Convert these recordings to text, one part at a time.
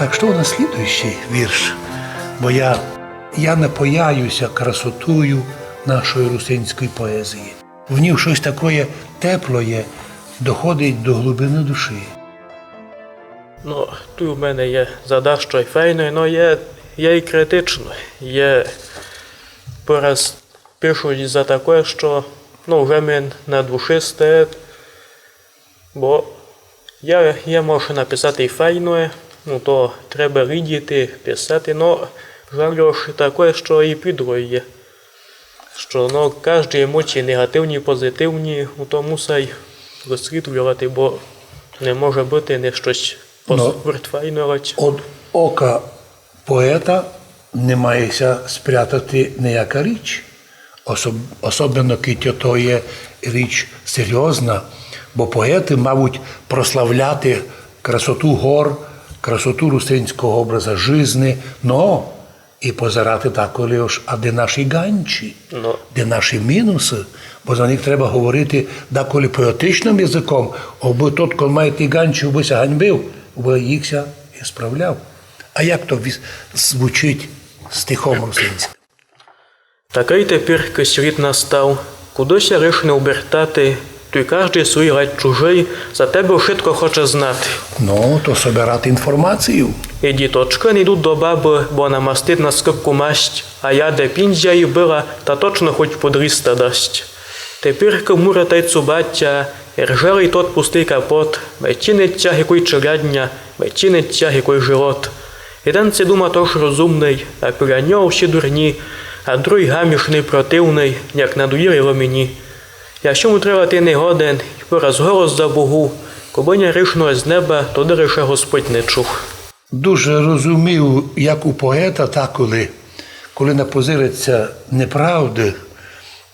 Так що у нас слідуючий вірш, бо я напояюся красотою нашої русинської поезії. В ній щось таке теплоє доходить до глибини душі. Ну, тут у мене є задача файною, але є і критичною. Є пораз пишуть за таке, що вже мені на душі стоїть, бо я можу написати і файне, то треба видіти, писати, але жаль таке, що і підроє. Що кожні емоції негативні, позитивні, то мусить розслідувати, бо не може бути не щось файне. От ока поета не мається спрятати ніяка річ. Особливо, коли то є річ серйозна, бо поети мають прославляти красоту гор, красоту русинського образу життя, но і позирати також, а де наші ганчі, де наші мінуси, бо за них треба говорити деколи поетичним язиком, аби тот, коли має ті ганчі, аби ся ганьбив, аби їхся і справляв. А як то звучить стихом русинським? Такий тепер світ настав, кудися рішено обертати, то й кожен свій рад чужий, за тебе všetko хоче знати. То собирати інформацію. І діточки не йдуть до баби, бо намастить на скипку масть, а я де піндзя і била, та точно хоч по 300 дасть. Тепер кому та й цубаття, ржелий тот пустий капот, вечинить тяг який челядня, вечинить тяг який живот. Один це дума тож розумний, а біля нього всі дурні, а другий гамішний противний, як надоїрило мені. Якщо му треба ти не годен, і пораз голос за Богу, кобиня рішного з неба, то дирише Господь не чув. Дуже розумів, як у поета, так коли напозириться неправди,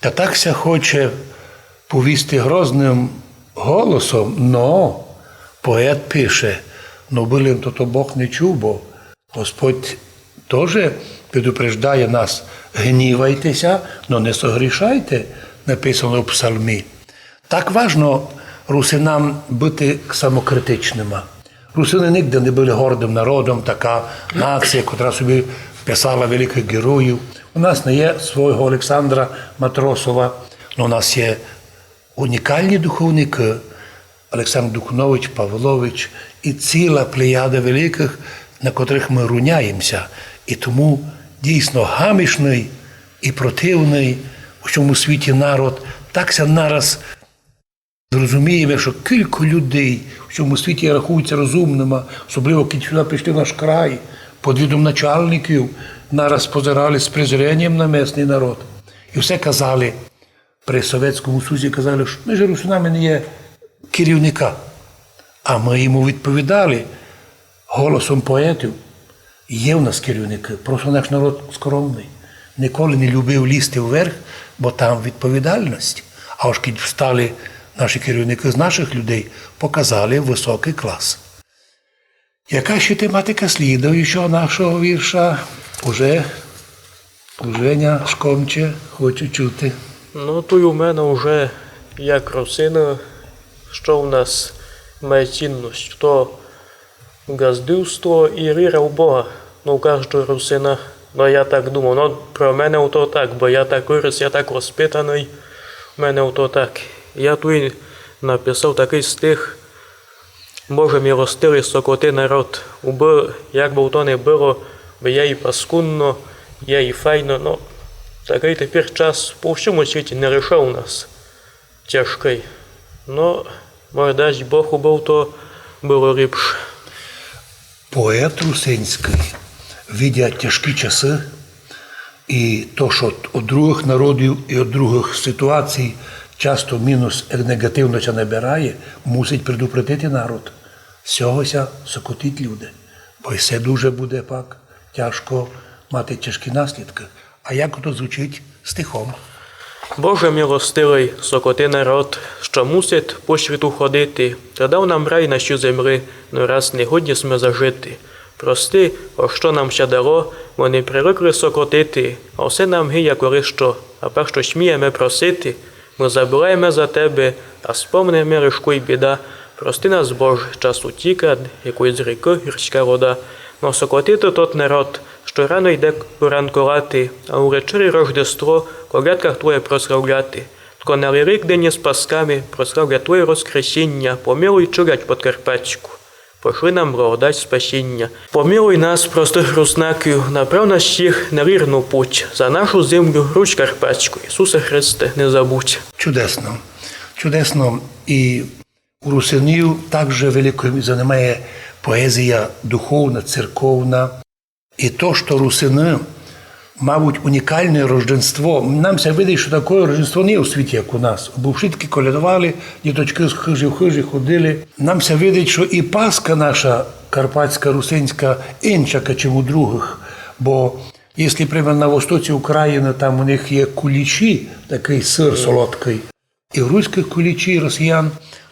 та так ся хоче повісти грозним голосом, но поет пише, билим то Бог не чув, бо Господь теж предупреждає нас, гнівайтеся, но не согрішайте, написано в псалмі. Так важно русинам бути самокритичними. Русини нігде не були гордим народом, така нація, котра собі писала великих героїв. У нас не є свого Олександра Матросова, але у нас є унікальні духовники, Олександр Духнович, Павлович і ціла плеяда великих, на котрих ми руняємося. І тому дійсно гамішний і противний у цьому світі народ такся нараз зрозуміємо, що кілька людей в цьому світі рахуються розумними, особливо коли сюди прийшли в наш край, під видом начальників, нараз позирали з презренням на місний народ. І все казали, при Совєтському Союзі казали, що ми ж русинами не є керівника. А ми йому відповідали голосом поетів, є в нас керівники, просто наш народ скромний. Ніколи не любив лізти вверх, бо там відповідальність. А ось коли встали наші керівники з наших людей, показали високий клас. Яка ще тематика слідуючого нашого вірша? Уже Женя Шкомче хоче чути. Тут у мене вже як русина, що в нас має цінність, то газдівство і віра в Бога. У кожного русина. Я так думав, про мене то так, бо я так вирос, я так розпитаний, у мене то так. Я тут написав такий стих, Боже милостивий, сокоти народ, як би то не було, бо є і паскудно, є і файно, такий тепер час по всьому світі не рішав у нас тяжкий. Може, дасть Бог був, то було ліпше. Поет русинський, видя тяжкі часи, і то, що від других народів і від других ситуацій часто мінус негативно це набирає, мусить предупредити народ. Сьогося сокотить люди, бо й все дуже буде пак тяжко мати тяжкі наслідки. А як то звучить стихом? Боже милостивий, сокоти народ, що мусить по світу ходити, та дав нам рай на цю землі, но раз не годні сме зажити. Прости, о що нам ще дало, вони привикли сокотити, а все нам гія корищо, а пер що сміємо просити, ми забираємо за тебе, а спомнемо ришку й біда. Прости нас, Боже, час утіка, якої з ріки гірська вода, но сокотити тот народ, що рано йде поранкувати, а увечері Рождество, колядках Твоє прославляти. Тко на рік день з пасками прославля Твоє розкресіння, помилуй чурять Подкарпатську. Пошли нам благодать спасіння. Помилуй нас, простих руснаків, направ нас всіх на вірну путь. За нашу землю, Русь Карпатську. Ісусе Христе, не забудь. Чудесно. Чудесно. І у русинів також великою займає поезія духовна, церковна. І то, що русини, мабуть, унікальне рождество. Нам ся видить, що таке рождество не у світі, як у нас. Бо всі таки колядували, діточки з хижі ходили. Нам ся видить, що і Пасха наша, карпатська, русинська, інша, чим у других. Бо, якщо прямо на востоці України, там у них є кулічі, такий сир солодкий, і в руських кулічі росіян,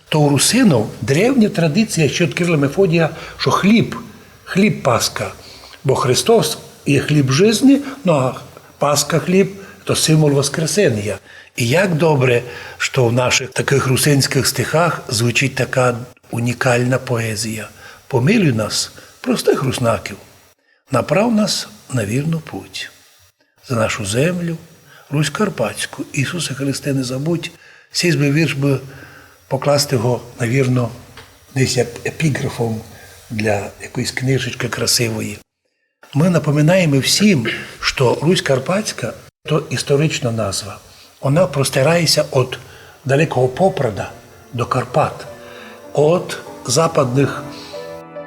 то у русинів древня традиція ще від Кирила Мефодія, що хліб Пасха. Бо Христос є хліб житті, ну а Пасха хліб – то символ Воскресення. І як добре, що в наших таких русинських стихах звучить така унікальна поезія. Помилуй нас, простих руснаків, направ нас на вірну путь. За нашу землю, Русь Карпатську, Ісусе Христе, не забудь, сей би вірш би покласти його, навірно, десь як епіграфом для якоїсь книжечки красивої. Ми напоминаємо всім, що Русь Карпатська – то історична назва. Вона простирається від далекого Попрада до Карпат, від западних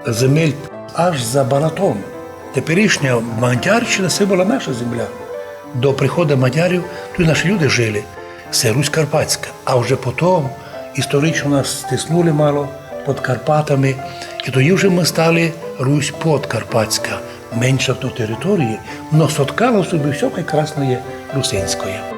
земель аж за Балатон. Теперішня Мадярщина – це була наша земля. До приходу мадярів тут наші люди жили. Це Русь Карпатська. А вже потім історично нас стиснули мало під Карпатами. І тоді вже ми стали Русь Подкарпатська. Менша в ту території, но соткала в собі все прекрасне русинське.